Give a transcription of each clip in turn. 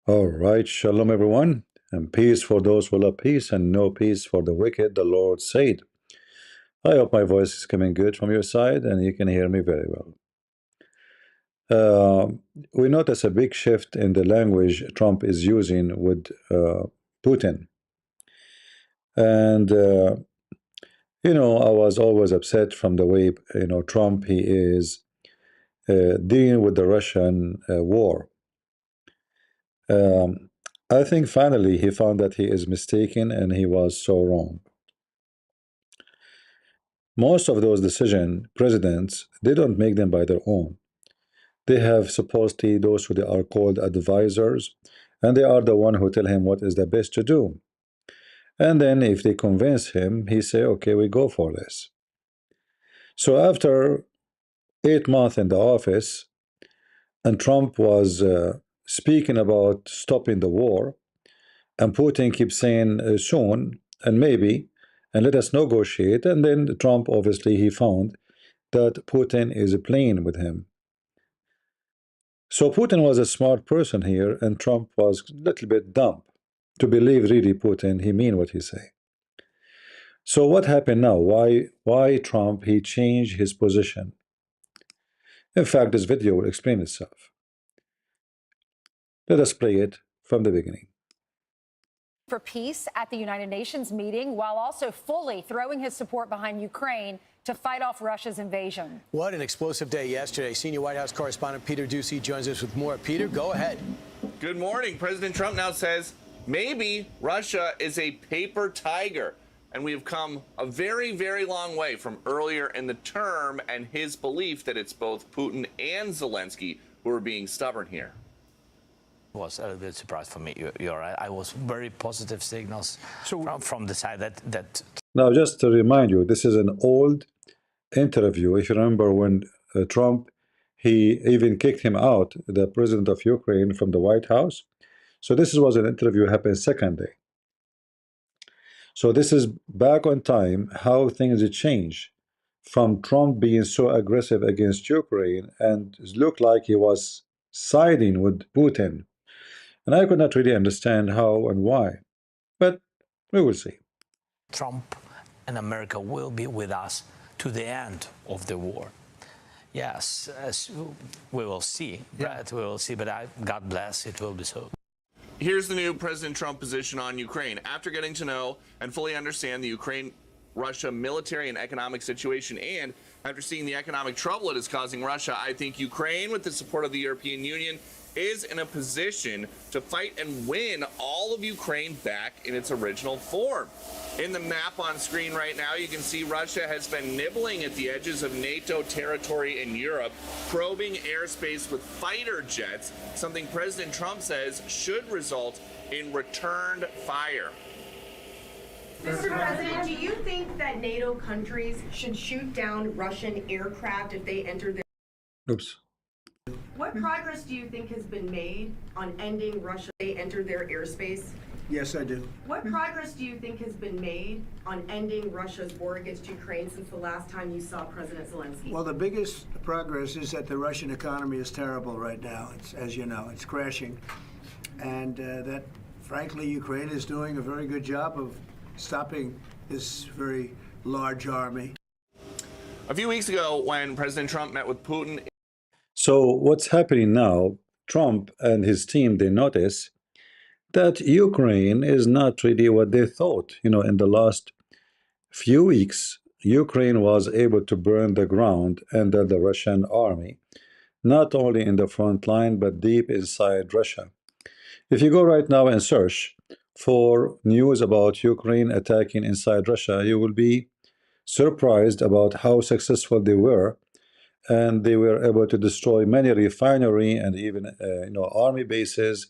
All right, shalom everyone, and peace for those who love peace, and no peace for the wicked, the Lord said. I hope my voice is coming good from your side and you can hear me very well. Uh, we notice a big shift in the language Trump is using with Putin. And, I was always upset from the way, Trump, he is dealing with the Russian war. Um, I think finally he found that he is mistaken and he was so wrong. Most of those decision presidents, they don't make them by their own. They have supposedly those who they are called advisors, and they are the one who tell him what is the best to do. And then if they convince him, he say, okay, we go for this. So after 8 months in the office, and Trump was speaking about stopping the war, and Putin keeps saying soon and maybe, and let us negotiate. And then Trump obviously he found that Putin is playing with him. So Putin was a smart person here, and Trump was a little bit dumb to believe really Putin, he mean what he say. So what happened now? Why Trump, he changed his position? In fact, this video will explain itself. Let us play it from the beginning. For peace at the United Nations meeting, while also fully throwing his support behind Ukraine to fight off Russia's invasion. What an explosive day yesterday. Senior White House correspondent Peter Doocy joins us with more. Peter, go ahead. Good morning. President Trump now says maybe Russia is a paper tiger. And we have come a very, very long way from earlier in the term and his belief that it's both Putin and Zelensky who are being stubborn here. Was a little bit surprised for me. You're right. I was very positive signals from the side that. Now, just to remind you, this is an old interview. If you remember when Trump, he even kicked him out, the president of Ukraine, from the White House. So this was an interview happened second day. So this is back on time, how things change from Trump being so aggressive against Ukraine and looked like he was siding with Putin. And I could not really understand how and why, but we will see. Trump and America will be with us to the end of the war. Yes, as we will see. Yeah. Right? We will see, but God bless, it will be so. Here's the new President Trump position on Ukraine. After getting to know and fully understand the Ukraine-Russia military and economic situation, and after seeing the economic trouble it is causing Russia, I think Ukraine, with the support of the European Union, is in a position to fight and win all of Ukraine back in its original form. In the map on screen right now, you can see Russia has been nibbling at the edges of NATO territory in Europe, probing airspace with fighter jets, something President Trump says should result in returned fire. Mr. President, do you think that NATO countries should shoot down Russian aircraft if they enter their... Oops. What progress do you think has been made on ending Russia they enter their airspace? Yes, I do. What progress do you think has been made on ending Russia's war against Ukraine since the last time you saw President Zelensky? Well, the biggest progress is that the Russian economy is terrible right now. It's, as you know, it's crashing. And that, frankly, Ukraine is doing a very good job of stopping this very large army. A few weeks ago, when President Trump met with Putin... So what's happening now, Trump and his team, they notice that Ukraine is not really what they thought. In the last few weeks, Ukraine was able to burn the ground under the Russian army, not only in the front line, but deep inside Russia. If you go right now and search for news about Ukraine attacking inside Russia, you will be surprised about how successful they were. And they were able to destroy many refinery and even army bases.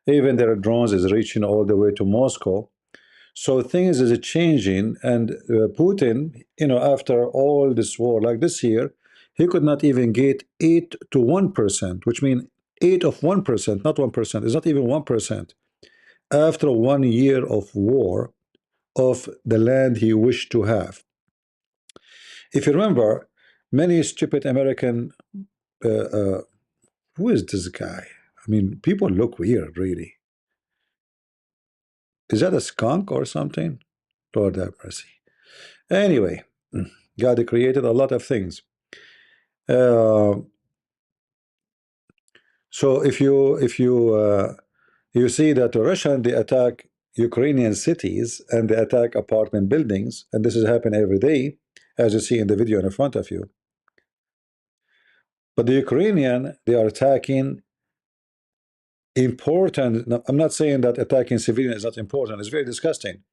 Even their drones is reaching all the way to Moscow. So things is changing, and Putin, after all this war, like this year, he could not even get 8 to 1%, which means 8 of 1%, not 1%. It's not even 1%. After 1 year of war of the land he wished to have. If you remember, many stupid American, who is this guy? I mean, people look weird, really. Is that a skunk or something? Lord have mercy. Anyway, God created a lot of things. So if you see that Russian, they attack Ukrainian cities and they attack apartment buildings, and this is happening every day, as you see in the video in front of you. But the Ukrainian, they are attacking important. Now, I'm not saying that attacking civilians is not important. It's very disgusting.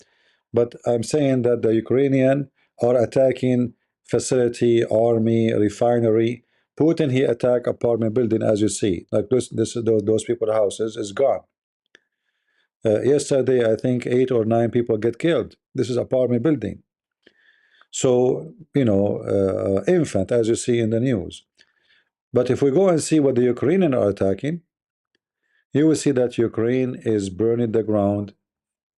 But I'm saying that the Ukrainian are attacking facility, army, refinery. Putin, he attacked apartment building, as you see. Like those people's houses is gone. Yesterday, I think 8 or 9 people get killed. This is apartment building. So, infant, as you see in the news. But if we go and see what the Ukrainians are attacking, you will see that Ukraine is burning the ground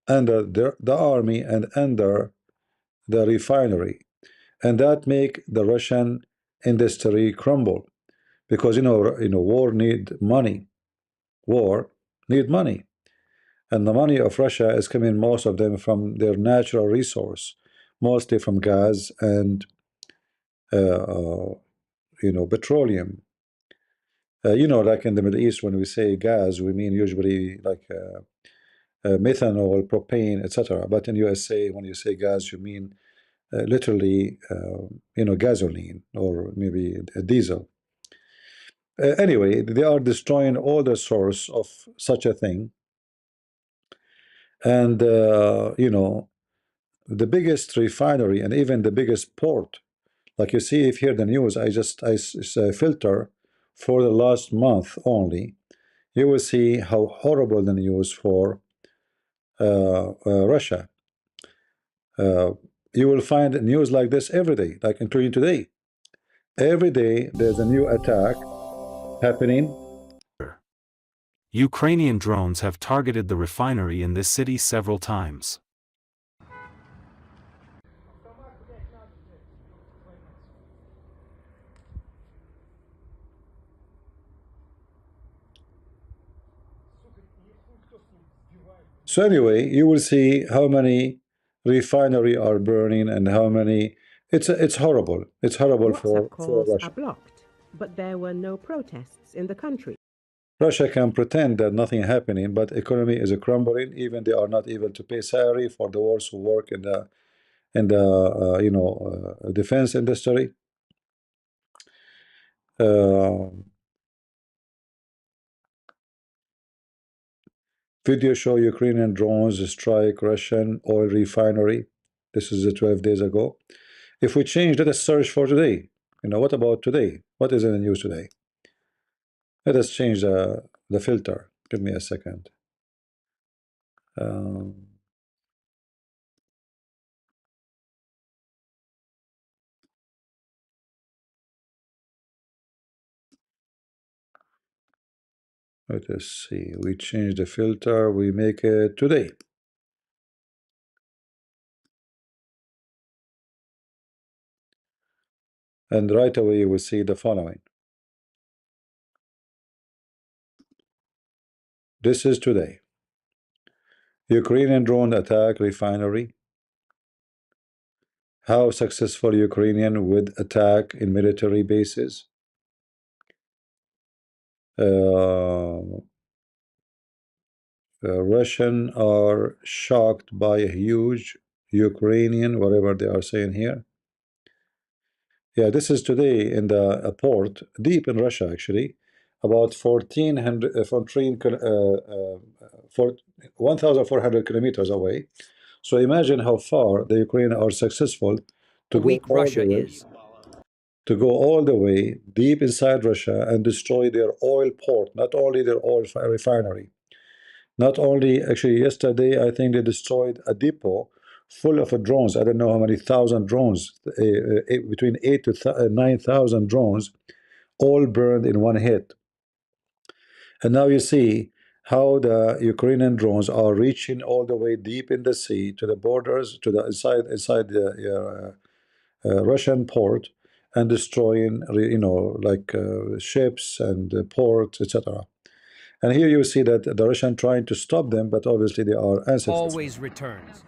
under the army and under the refinery, and that make the Russian industry crumble, because war need money. War need money, and the money of Russia is coming, most of them, from their natural resource, mostly from gas and petroleum. Like in the Middle East, when we say gas, we mean usually like methanol, propane, etc. But in USA, when you say gas, you mean literally, gasoline or maybe a diesel. Anyway, they are destroying all the source of such a thing, and the biggest refinery and even the biggest port, like you see if here the news, I filter for the last month only, you will see how horrible the news for Russia. You will find news like this every day, like including today. Every day there's a new attack happening. Ukrainian drones have targeted the refinery in this city several times. So anyway, you will see how many refinery are burning and how many. It's horrible. It's horrible for Russia. Are blocked, but there were no protests in the country. Russia can pretend that nothing happening, but economy is crumbling. Even they are not able to pay salary for the wars who work in the defense industry. Video show Ukrainian drones strike Russian oil refinery. This is 12 days ago. If we change, let us search for today. What about today? What is in the news today? Let us change the filter. Give me a second. Let us see. We change the filter. We make it today. And right away you will see the following. This is today. Ukrainian drone attack refinery. How successful Ukrainian with attack in military bases. Russian are shocked by a huge Ukrainian, whatever they are saying here. Yeah, this is today in the port, deep in Russia actually, about 1,400 kilometers away. So imagine how far the Ukrainians are successful to go all the way deep inside Russia and destroy their oil port, not only their oil refinery. Not only, actually, yesterday, I think they destroyed a depot full of drones. I don't know how many thousand drones, between 8 to 9,000 drones, all burned in one hit. And now you see how the Ukrainian drones are reaching all the way deep in the sea to the borders, to the inside the Russian port, and destroying, ships and ports, etc. And here you see that the Russian trying to stop them, but obviously they are unsuccessful. Always returns.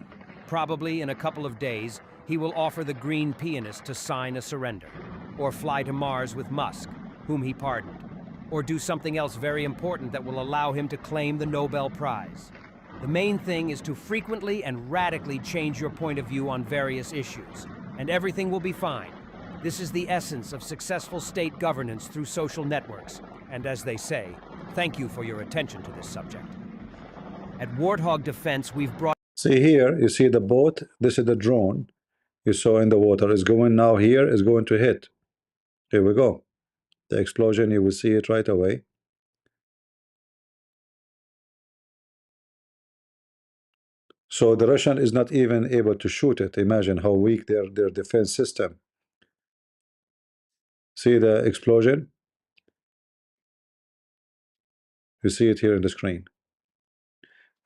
Probably in a couple of days, he will offer the Green Pianist to sign a surrender, or fly to Mars with Musk, whom he pardoned, or do something else very important that will allow him to claim the Nobel Prize. The main thing is to frequently and radically change your point of view on various issues, and everything will be fine. This is the essence of successful state governance through social networks, and as they say, thank you for your attention to this subject. At Warthog Defense, we've brought... See here, you see the boat, this is the drone you saw in the water, is going now here, is going to hit. Here we go. The explosion, you will see it right away. So the Russian is not even able to shoot it. Imagine how weak their defense system. See the explosion? You see it here in the screen.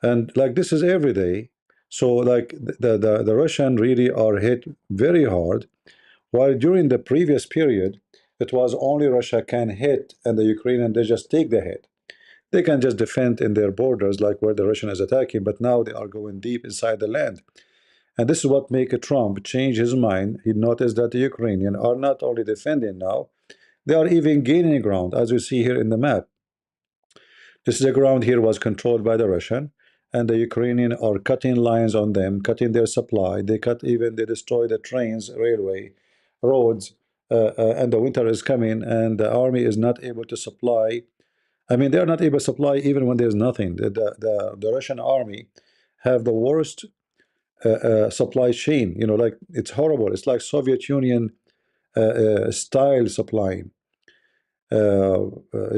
And like this is every day. So like the Russian really are hit very hard, while during the previous period it was only Russia can hit and the Ukrainian they just take the hit. They can just defend in their borders like where the Russian is attacking, but now they are going deep inside the land. And this is what make Trump change his mind. He noticed that the Ukrainians are not only defending now, they are even gaining ground, as you see here in the map. This is the ground here was controlled by the Russian, and the Ukrainian are cutting lines on them, cutting their supply. They destroy the trains, railway, roads, and the winter is coming, and the army is not able to supply. I mean, they are not able to supply even when there's nothing. The Russian army have the worst supply chain. You know, like it's horrible. It's like Soviet Union style supplying.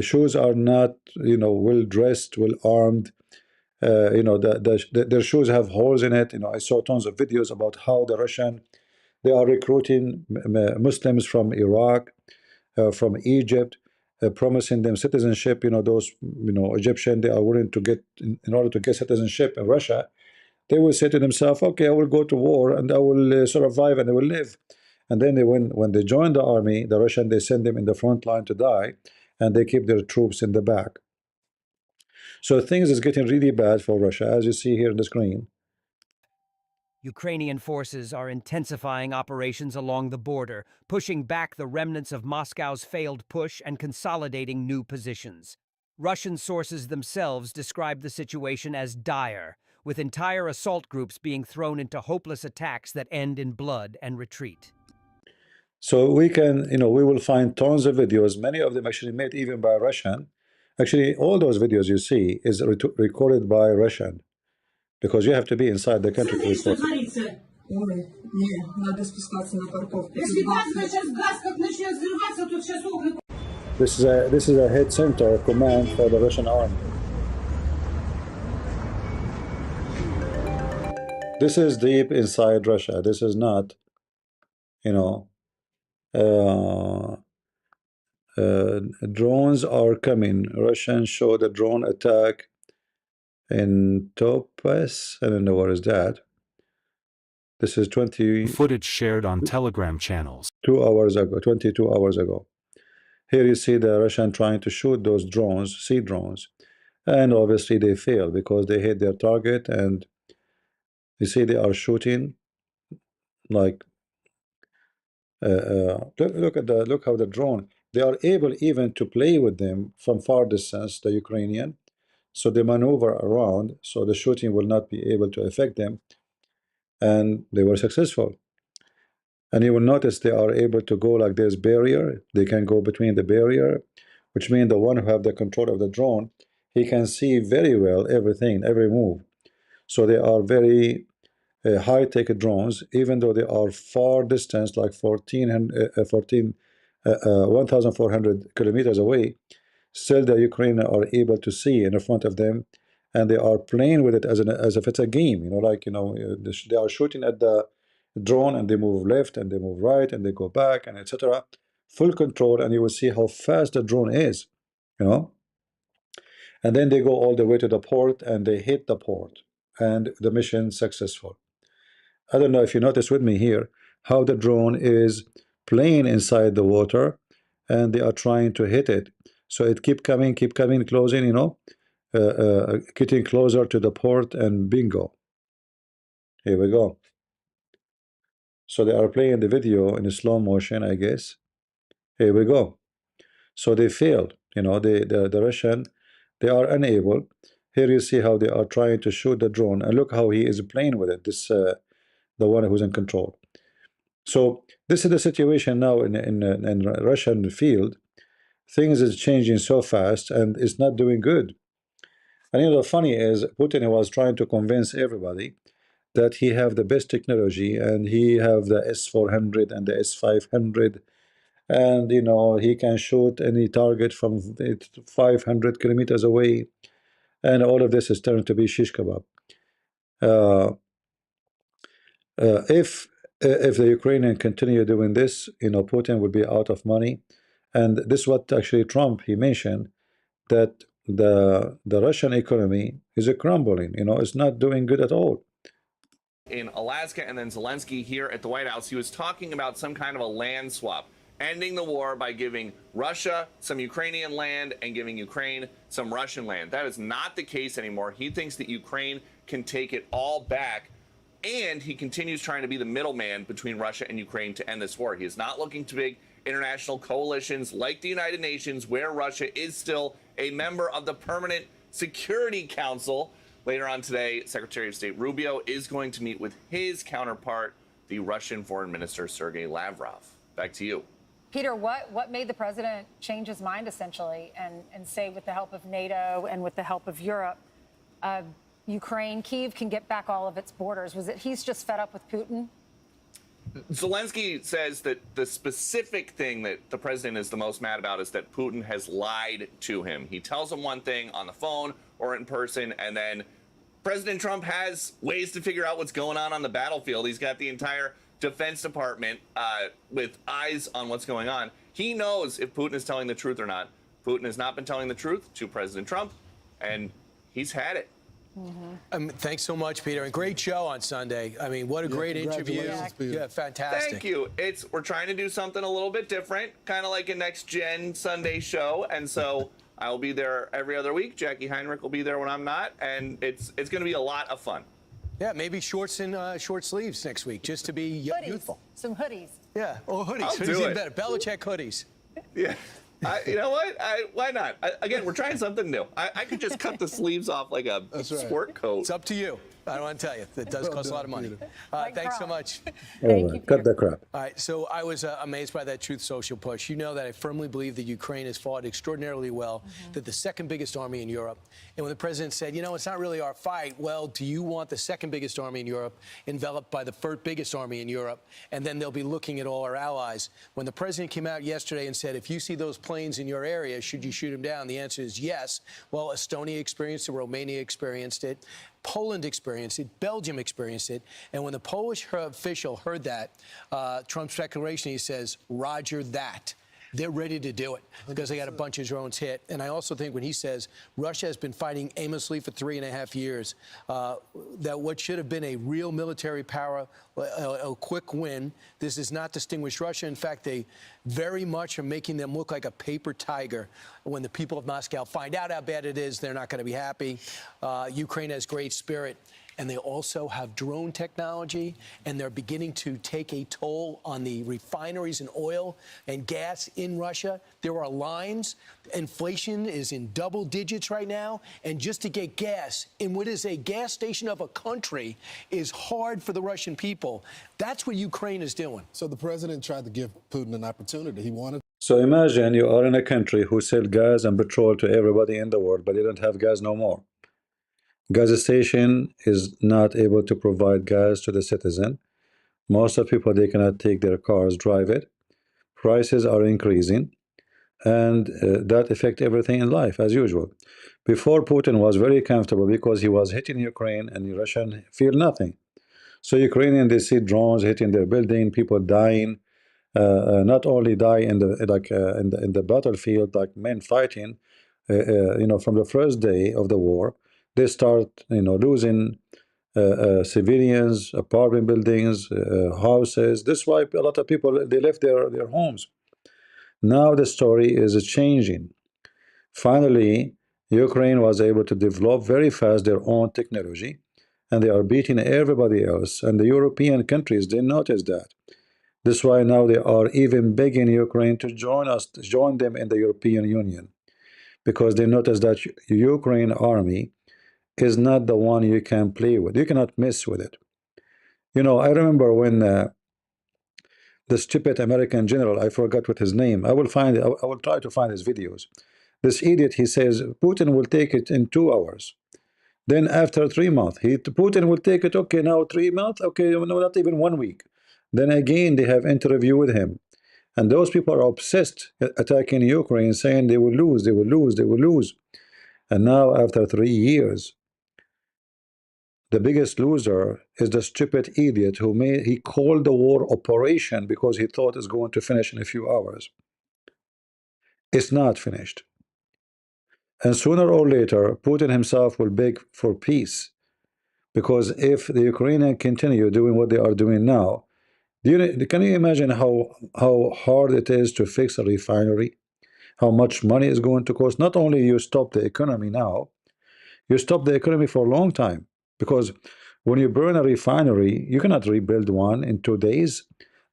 Shoes are not, you know, well dressed, well armed. You know, their shoes have holes in it. You know, I saw tons of videos about how the Russian they are recruiting Muslims from Iraq, from Egypt, promising them citizenship. You know, those Egyptian they are willing to get in order to get citizenship in Russia. They will say to themselves, okay, I will go to war and I will survive and I will live. And then when they join the army, the Russian, they send them in the front line to die, and they keep their troops in the back. So things is getting really bad for Russia, as you see here on the screen. Ukrainian forces are intensifying operations along the border, pushing back the remnants of Moscow's failed push and consolidating new positions. Russian sources themselves describe the situation as dire, with entire assault groups being thrown into hopeless attacks that end in blood and retreat. So we can, we will find tons of videos, many of them actually made even by Russian. Actually, all those videos you see is recorded by Russian, because you have to be inside the country to record. This is a head center command for the Russian army. This is deep inside Russia. This is not, drones are coming. Russians showed a drone attack in Topaz. I don't know what is that. This is 20 footage shared on Telegram channels. 2 hours ago, 22 hours ago. Here you see the Russian trying to shoot those drones, sea drones, and obviously they fail because they hit their target, and you see they are shooting like look how the drone, they are able even to play with them from far distance, the Ukrainian, so they maneuver around so the shooting will not be able to affect them, and they were successful. And you will notice they are able to go like this barrier. They can go between the barrier, which means the one who have the control of the drone, he can see very well everything, every move. So they are very high-tech drones, even though they are far distance, like 1,400 kilometers away. Still, the Ukrainians are able to see in front of them, and they are playing with it as if it's a game. They are shooting at the drone, and they move left, and they move right, and they go back, and etc. Full control, and you will see how fast the drone is. And then they go all the way to the port, and they hit the port, and the mission successful. I don't know if you notice with me here how the drone is playing inside the water, and they are trying to hit it. So it keep coming, closing, getting closer to the port, and bingo. Here we go. So they are playing the video in slow motion, I guess. Here we go. So they failed. The Russian, they are unable. Here you see how they are trying to shoot the drone, and look how he is playing with it. This the one who's in control. So this is the situation now in Russian field. Things is changing so fast, and it's not doing good. And the funny is, Putin was trying to convince everybody that he have the best technology, and he have the S-400 and the S-500, and he can shoot any target from 500 kilometers away, and all of this is turned to be shish kebab. Uh, if the Ukrainian continue doing this, Putin will be out of money, and this is what actually Trump he mentioned, that the Russian economy is crumbling. It's not doing good at all. In Alaska, and then Zelensky here at the White House, he was talking about some kind of a land swap, ending the war by giving Russia some Ukrainian land and giving Ukraine some Russian land. That is not the case anymore. He thinks that Ukraine can take it all back, and he continues trying to be the middleman between Russia and Ukraine to end this war. He is not looking to big international coalitions like the United Nations, where Russia is still a member of the Permanent Security Council. Later on today, Secretary of State Rubio is going to meet with his counterpart, the Russian Foreign Minister, Sergei Lavrov. Back to you. Peter, what made the president change his mind, essentially, and say, with the help of NATO and with the help of Europe, Ukraine, Kyiv can get back all of its borders? Was it he's just fed up with Putin? Zelensky says that the specific thing that the president is the most mad about is that Putin has lied to him. He tells him one thing on the phone or in person, and then President Trump has ways to figure out what's going on the battlefield. He's got the entire Defense Department with eyes on what's going on. He knows if Putin is telling the truth or not. Putin has not been telling the truth to President Trump, and he's had it. Thanks so much, Peter, and great show on Sunday. I mean, what a great interview. Yeah, fantastic. Thank you. We're trying to do something a little bit different, kind of like a Next Gen Sunday show, and so I will be there every other week. Jackie Heinrich will be there when I'm not, and it's going to be a lot of fun. Yeah, maybe shorts and short sleeves next week, just to be youthful. Some hoodies. Yeah, hoodies. I'll Hoodies do even it. better. Belichick hoodies. Yeah. You know what? Why not? Again, we're trying something new. I could just cut the sleeves off like a sport coat. It's up to you. I don't want to tell you. It does cost a lot of money. Thanks so much. Cut the crap. All right, so I was amazed by that Truth Social push. You know that I firmly believe that Ukraine has fought extraordinarily well, that the second biggest army in Europe. And when the president said, it's not really our fight, well, do you want the second biggest army in Europe enveloped by the third biggest army in Europe? And then they'll be looking at all our allies. When the president came out yesterday and said, if you see those planes in your area, should you shoot them down? The answer is yes. Well, Estonia experienced it, Romania experienced it. Poland experienced it, Belgium experienced it, and when the Polish official heard that, Trump's declaration, he says, Roger that. They're ready to do it because they got a bunch of drones hit. And I also think when he says Russia has been fighting aimlessly for 3.5 years, that what should have been a real military power, a quick win, this does not distinguish Russia. In fact, they very much are making them look like a paper tiger. When the people of Moscow find out how bad it is, they're not going to be happy. Ukraine has great spirit. And they also have drone technology, and they're beginning to take a toll on the refineries and oil and gas in Russia. There are lines. Inflation is in double digits right now. And just to get gas in what is a gas station of a country is hard for the Russian people. That's what Ukraine is doing. So the president tried to give Putin an opportunity. He wanted. So imagine you are in a country who sell gas and petrol to everybody in the world, but they don't have gas no more. Gas station is not able to provide gas to the citizen. Most of people, they cannot take their cars, drive it. Prices are increasing, and that affects everything in life as usual. Before, Putin was very comfortable because he was hitting Ukraine, and the Russian feel nothing. So Ukrainian, they see drones hitting their building, people dying. Not only die in the battlefield, like men fighting. From the first day of the war, they start, losing civilians, apartment buildings, houses. That's why a lot of people, they left their homes. Now the story is changing. Finally, Ukraine was able to develop very fast their own technology, and they are beating everybody else. And the European countries, they noticed that. That's why now they are even begging Ukraine to join them in the European Union, because they notice that Ukraine army is not the one you can play with. You cannot mess with it. You know, I remember when the stupid American general, I forgot what his name. I will find. I will try to find his videos. This idiot, he says Putin will take it in 2 hours. Then after 3 months, Putin will take it. Okay, now 3 months. Okay, no, not even 1 week. Then again, they have interview with him, and those people are obsessed attacking Ukraine, saying they will lose, they will lose, they will lose. And now, after 3 years, the biggest loser is the stupid idiot who he called the war operation because he thought it's going to finish in a few hours. It's not finished. And sooner or later, Putin himself will beg for peace. Because if the Ukrainians continue doing what they are doing now, can you imagine how hard it is to fix a refinery? How much money is going to cost? Not only you stop the economy now, you stop the economy for a long time. Because when you burn a refinery, you cannot rebuild one in 2 days,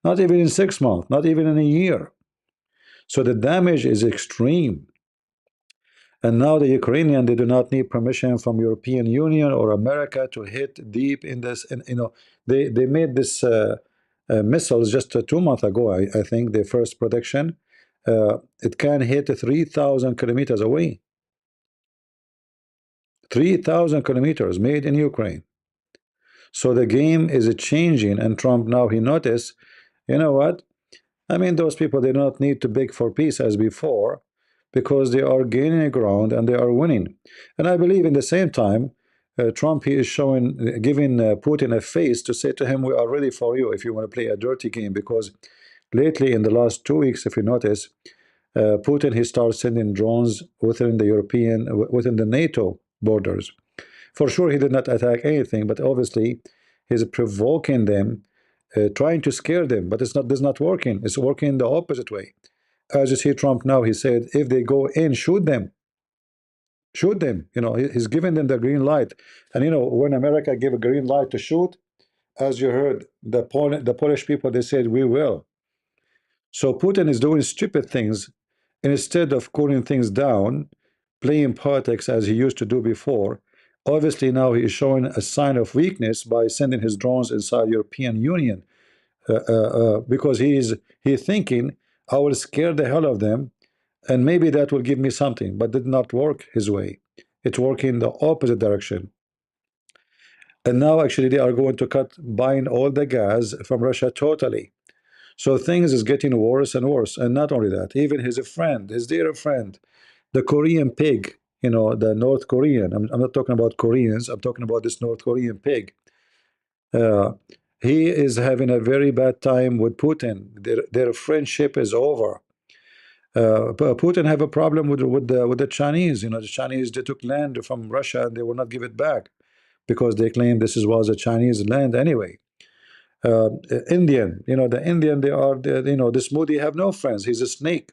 not even in 6 months, not even in a year. So the damage is extreme. And now the Ukrainian, they do not need permission from European Union or America to hit deep in this. And they made this missiles just 2 months ago. I think the first production, it can hit 3,000 kilometers away. 3,000 kilometers made in Ukraine. So the game is changing, and Trump now he noticed, you know what? I mean, those people, they don't need to beg for peace as before, because they are gaining ground and they are winning. And I believe in the same time, Trump, he is giving Putin a face to say to him, we are ready for you if you want to play a dirty game. Because lately, in the last 2 weeks, if you notice, Putin, he starts sending drones within the NATO borders. For sure, he did not attack anything, but obviously, he's provoking them, trying to scare them. But it's not working. It's working the opposite way. As you see, Trump now, he said, if they go in, shoot them. Shoot them. You know, he's giving them the green light. And you know, when America gave a green light to shoot, as you heard, the Polish people, they said, we will. So Putin is doing stupid things instead of cooling things down, playing politics as he used to do before. Obviously, now he is showing a sign of weakness by sending his drones inside European Union, because he's thinking, I will scare the hell of them, and maybe that will give me something. But did not work his way. It worked in the opposite direction. And now actually they are going to cut buying all the gas from Russia totally. So things is getting worse and worse. And not only that, even his friend, his dear friend, the Korean pig, you know, the North Korean. I'm not talking about Koreans. I'm talking about this North Korean pig. He is having a very bad time with Putin. Their friendship is over. Putin have a problem with the Chinese. You know, the Chinese, they took land from Russia and they will not give it back because they claim this was a Chinese land anyway. Indian, you know, the Indian, you know, this Modi have no friends. He's a snake.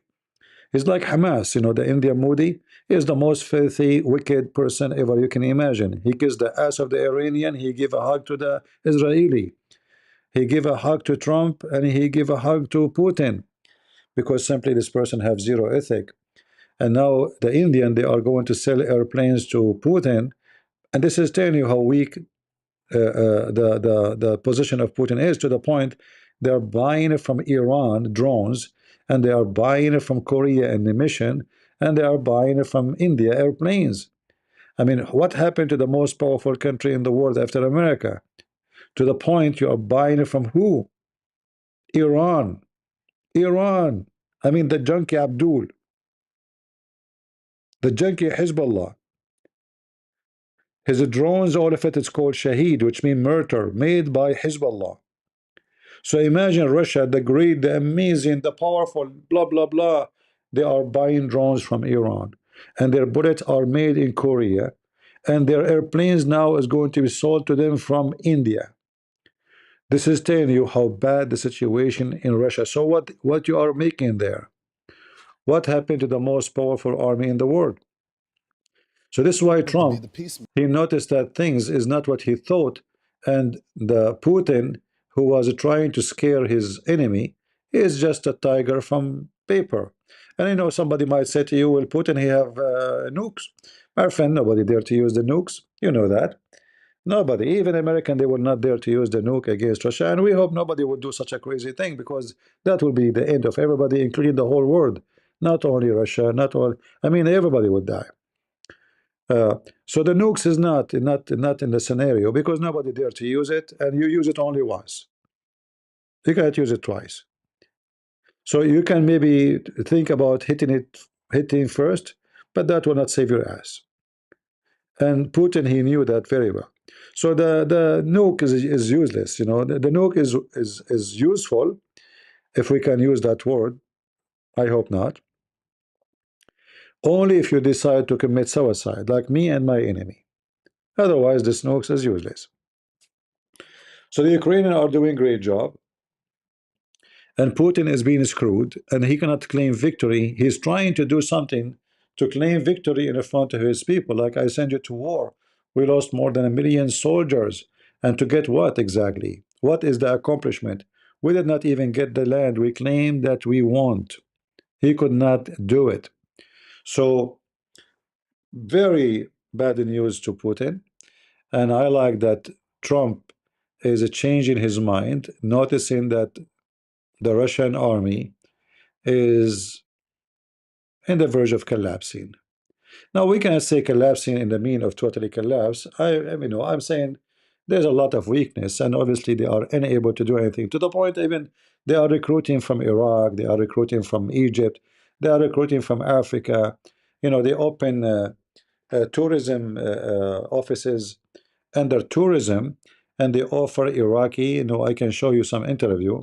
He's like Hamas, you know, the Indian Modi is the most filthy, wicked person ever you can imagine. He kissed the ass of the Iranian. He gave a hug to the Israeli. He gave a hug to Trump, and he gave a hug to Putin, because simply this person have zero ethic. And now the Indian, they are going to sell airplanes to Putin, and this is telling you how weak the position of Putin is, to the point they are buying it from Iran drones, and they are buying it from Korea ammunition, and they are buying it from India airplanes. I mean, what happened to the most powerful country in the world after America? To the point you are buying it from who? Iran. Iran. I mean, the junkie Abdul, the junkie Hezbollah. His drones, all of it is called Shaheed, which means murder, made by Hezbollah. So imagine Russia, the great, the amazing, the powerful, blah, blah, blah. They are buying drones from Iran, and their bullets are made in Korea, and their airplanes now is going to be sold to them from India. This is telling you how bad the situation in Russia. So what you are making there? What happened to the most powerful army in the world? So this is why To be Trump, the peacemaker. he noticed that things is not what he thought, and the Putin, who was trying to scare his enemy, is just a tiger from paper. And you know, somebody might say to you, "Well, Putin, he have nukes." My friend, nobody dare to use the nukes. You know that. Nobody, even American, they were not there to use the nuke against Russia, and we hope nobody would do such a crazy thing because that will be the end of everybody, including the whole world. Not only Russia, not all. I mean, everybody would die. Uh, so the nukes is not in the scenario because nobody dare to use it, and you use it only once. You cannot use it twice. So you can maybe think about hitting first, but that will not save your ass. And Putin, he knew that very well. So the nuke is useless. You know, the nuke is useful if we can use that word. I hope not. Only if you decide to commit suicide, like me and my enemy. Otherwise, this nukes is useless. So the Ukrainians are doing a great job, and Putin is being screwed, and he cannot claim victory. He's trying to do something to claim victory in front of his people. Like, I send you to war. We lost more than 1 million soldiers. And to get what exactly? What is the accomplishment? We did not even get the land we claimed that we want. He could not do it. So, very bad news to Putin. And I like that Trump is changing his mind, noticing that the Russian army is in the verge of collapsing. Now we cannot say collapsing in the mean of totally collapse. I'm saying there's a lot of weakness, and obviously they are unable to do anything. To the point, even they are recruiting from Iraq, they are recruiting from Egypt, they are recruiting from Africa. You know, they open tourism offices under tourism, and they offer Iraqi. You know, I can show you some interview.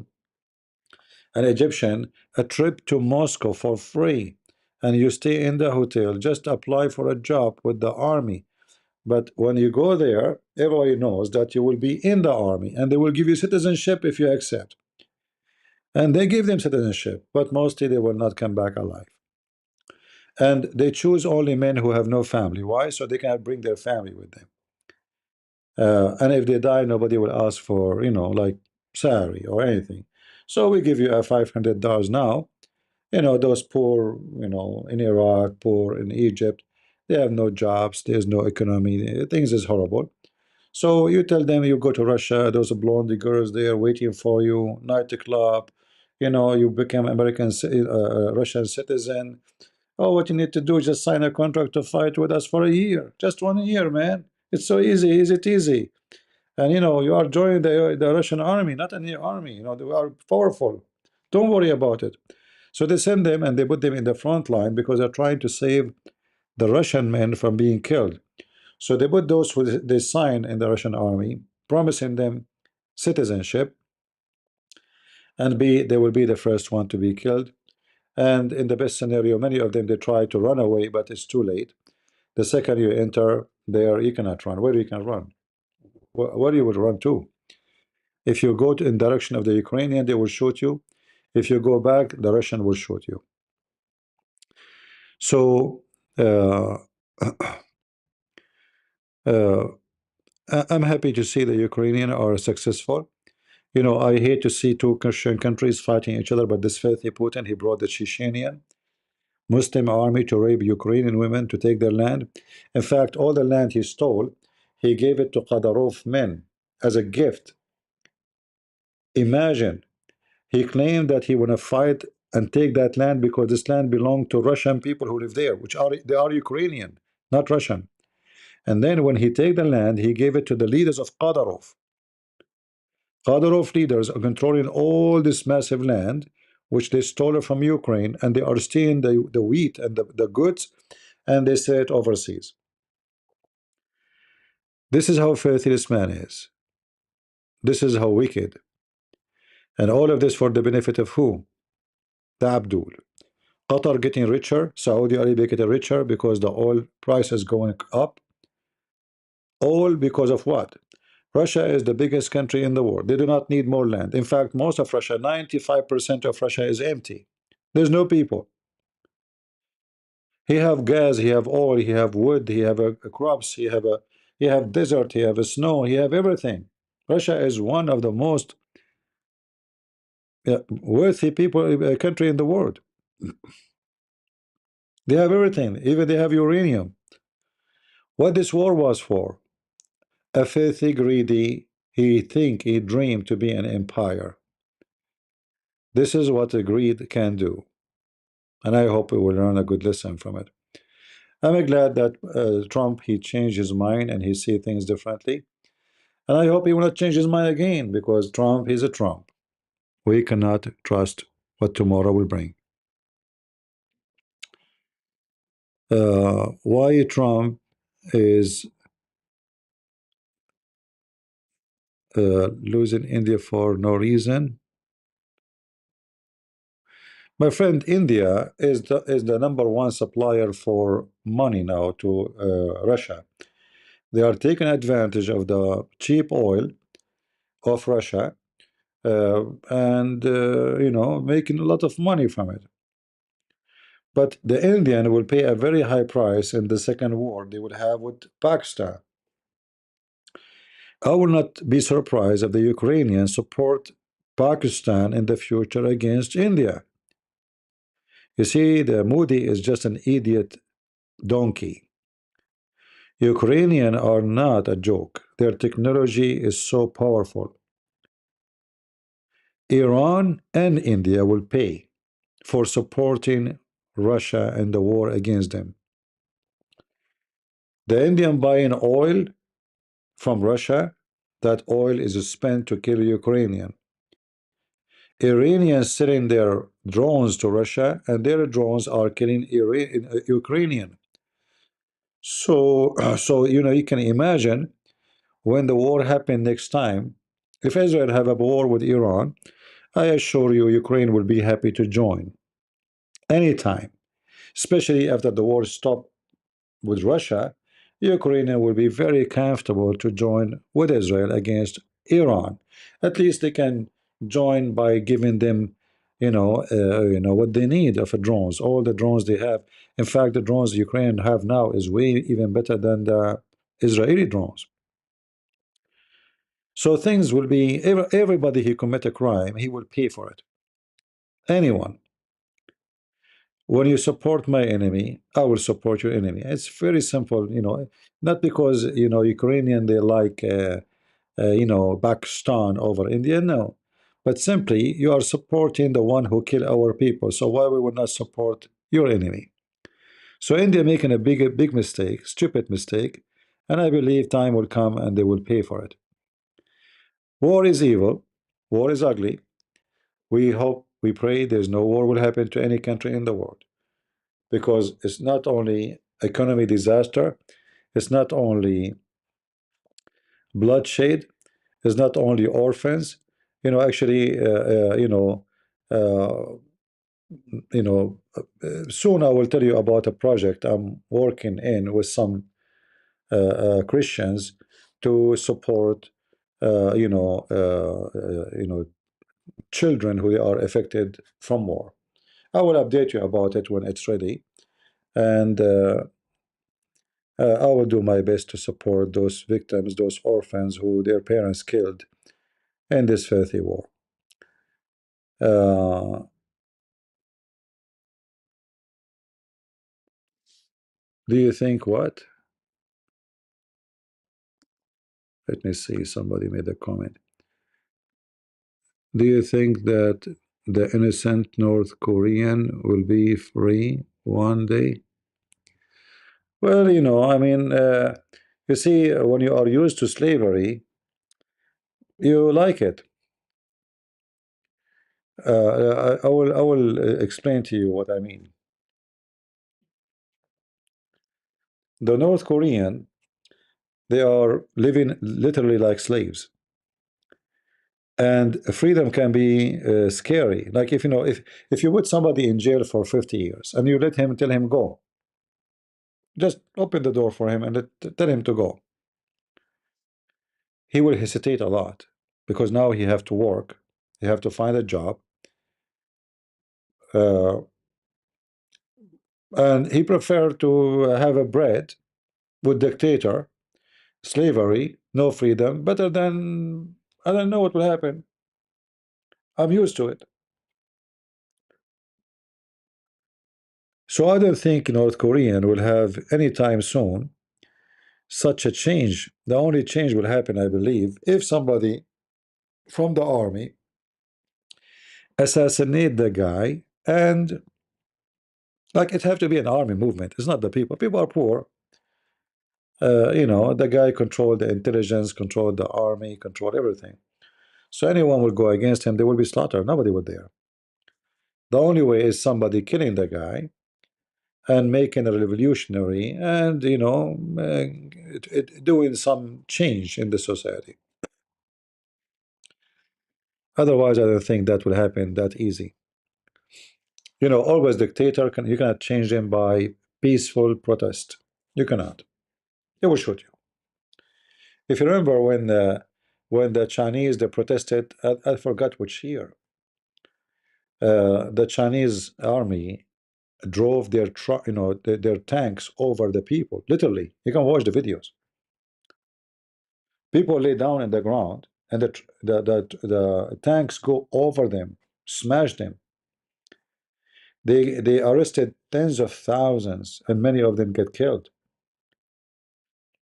An Egyptian, a trip to Moscow for free, and you stay in the hotel, just apply for a job with the army. But when you go there, everybody knows that you will be in the army, and they will give you citizenship if you accept. And they give them citizenship, but mostly they will not come back alive. And they choose only men who have no family. Why? So they cannot bring their family with them. And if they die, nobody will ask for, you know, like salary or anything. So we give you a $500 now. You know, those poor, you know, in Iraq, poor in Egypt, they have no jobs, there's no economy, things is horrible. So you tell them you go to Russia, those blonde girls there waiting for you, nightclub, you know, you become Russian citizen. Oh, what you need to do is just sign a contract to fight with us for a year, just 1 year, man. It's so easy, easy. And you know, you are joining the Russian army, not any army. You know, they are powerful. Don't worry about it. So they send them and they put them in the front line because they're trying to save the Russian men from being killed. So they put those who they sign in the Russian army, promising them citizenship, and they will be the first one to be killed. And in the best scenario, many of them they try to run away, but it's too late. The second you enter there, you cannot run. Where you can run? Where you would run to? If you go in direction of the Ukrainian, they will shoot you. If you go back, the Russian will shoot you. So uh, uh, I'm happy to see the Ukrainian are successful. You know, I hate to see two Christian countries fighting each other, but this filthy Putin, he brought the Chechenian Muslim army to rape Ukrainian women to take their land. In fact, all the land he stole, he gave it to Kadyrov men as a gift. Imagine, he claimed that he want to fight and take that land because this land belonged to Russian people who live there, which are they are Ukrainian, not Russian. And then when he take the land, he gave it to the leaders of Kadyrov. Kadyrov leaders are controlling all this massive land, which they stole from Ukraine, and they are stealing the wheat and the goods, and they sell it overseas. This is how filthy this man is. This is how wicked. And all of this for the benefit of who? The Abdul. Qatar getting richer, Saudi Arabia getting richer because the oil price is going up. All because of what? Russia is the biggest country in the world. They do not need more land. In fact, most of Russia, 95% of Russia is empty. There's no people. He have gas, he have oil, he have wood, he have crops, he have desert, he have snow, he have everything. Russia is one of the most wealthy people country in the world. They have everything, even they have uranium. What this war was for? A filthy, greedy, he dreamed to be an empire. This is what the greed can do, and I hope we will learn a good lesson from it. I'm glad that Trump he changed his mind and he see things differently, and I hope he will not change his mind again because Trump is a Trump. We cannot trust what tomorrow will bring. Why Trump is losing India for no reason? My friend, India is the #1 supplier for money now to Russia. They are taking advantage of the cheap oil of Russia and making a lot of money from it. But the Indian will pay a very high price in the second war they will have with Pakistan. I will not be surprised if the Ukrainians support Pakistan in the future against India. You see, the Modi is just an idiot donkey. Ukrainians are not a joke. Their technology is so powerful. Iran and India will pay for supporting Russia in the war against them. The Indian buying oil from Russia, that oil is spent to kill Ukrainian. Iranians sending their drones to Russia, and their drones are killing Ukrainian. So, you can imagine when the war happen next time, if Israel have a war with Iran, I assure you, Ukraine will be happy to join anytime, especially after the war stop with Russia. Ukraine will be very comfortable to join with Israel against Iran. At least they can join by giving them, what they need of drones. All the drones they have. In fact, the drones Ukraine have now is way even better than the Israeli drones. So things will be everybody who commit a crime, he will pay for it. Anyone. When you support my enemy, I will support your enemy. It's very simple, not because Ukrainian they like Pakistan over India, no, but simply you are supporting the one who killed our people. So why we will not support your enemy? So India making a big mistake, stupid mistake, and I believe time will come and they will pay for it. War is evil, war is ugly. We hope, we pray there's no war will happen to any country in the world, because it's not only economy disaster, it's not only bloodshed, it's not only orphans. Actually, uh, soon I will tell you about a project I'm working in with some Christians to support, children who are affected from war. I will update you about it when it's ready, and I will do my best to support those victims, those orphans who their parents killed in this filthy war. Do you think what? Let me see, somebody made a comment. Do you think that the innocent North Korean will be free one day? Well, I mean, you see, when you are used to slavery, you like it. I will explain to you what I mean. The North Korean, they are living literally like slaves, and freedom can be scary. Like if you put somebody in jail for 50 years and you tell him go, just open the door for him and tell him to go, he will hesitate a lot, because now he have to work, he have to find a job, uh, And he preferred to have a bread with dictator, slavery, no freedom, better than, I don't know what will happen. I'm used to it. So I don't think North Korean will have anytime soon such a change. The only change will happen, I believe, if somebody from the army assassinate the guy, and like it have to be an army movement. It's not the people. People are poor. You know, the guy controlled the intelligence, controlled the army, controlled everything. So anyone will go against him, they will be slaughtered. Nobody would dare. The only way is somebody killing the guy and making a revolutionary, and you know, doing some change in the society. Otherwise, I don't think that will happen that easy. You know, always dictator you cannot change them by peaceful protest. You cannot. They will shoot you. If you remember when the Chinese they protested, I forgot which year. The Chinese army drove their you know their tanks over the people. Literally, you can watch the videos. People lay down in the ground, and the tanks go over them, smash them. They arrested tens of thousands, and many of them get killed.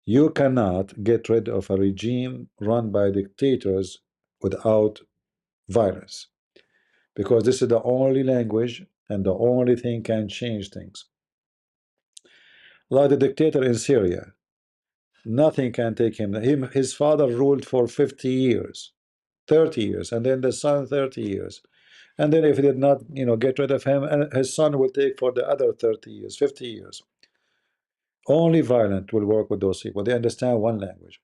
You cannot get rid of a regime run by dictators without violence, because this is the only language and the only thing can change things. Like the dictator in Syria, nothing can take him. His father ruled for 50 years, 30 years, and then the son 30 years. And then if he did not, you know, get rid of him, and his son will take for the other 30 years, 50 years. Only violent will work with those people. They understand one language.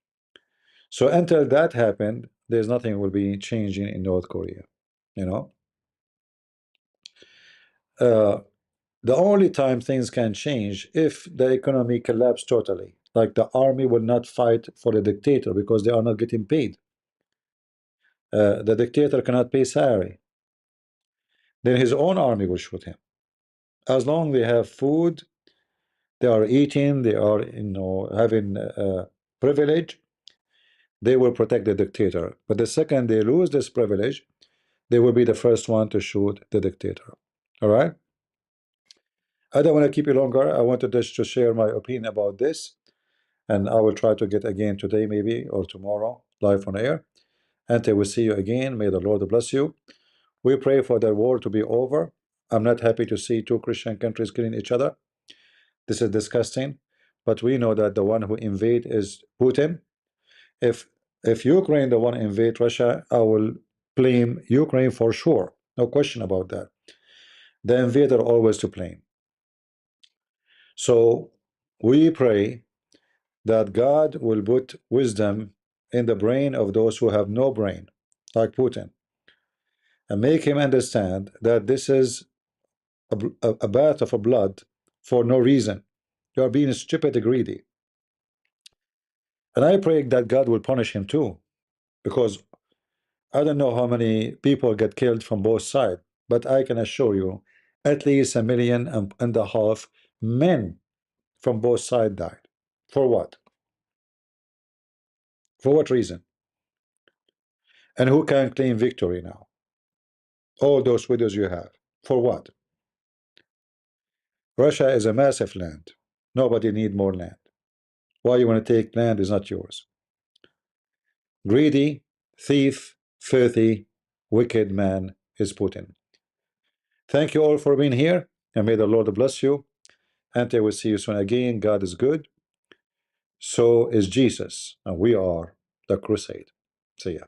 So until that happened, there's nothing will be changing in North Korea. You know, the only time things can change if the economy collapses totally. Like the army will not fight for the dictator because they are not getting paid. The dictator cannot pay salary. Then his own army will shoot him. As long they have food, they are eating, they are, you know, having privilege, they will protect the dictator. But the second they lose this privilege, they will be the first one to shoot the dictator. All right? I don't want to keep you longer. I wanted just to share my opinion about this, and I will try to get again today, maybe, or tomorrow, live on air. And I will see you again. May the Lord bless you. We pray for the war to be over. I'm not happy to see two Christian countries killing each other. This is disgusting. But we know that the one who invade is Putin. If Ukraine the one invade Russia, I will blame Ukraine for sure. No question about that. The invader always to blame. So we pray that God will put wisdom in the brain of those who have no brain, like Putin, and make him understand that this is a bath of blood for no reason. You are being stupid and greedy. And I pray that God will punish him too, because I don't know how many people get killed from both sides, but I can assure you at least 1.5 million men from both sides died. For what? For what reason? And who can claim victory now? All those widows you have. For what? Russia is a massive land. Nobody need more land. Why you want to take land is not yours. Greedy, thief, filthy, wicked man is Putin. Thank you all for being here, and may the Lord bless you. And I will see you soon again. God is good. So is Jesus, and we are the crusade. See ya.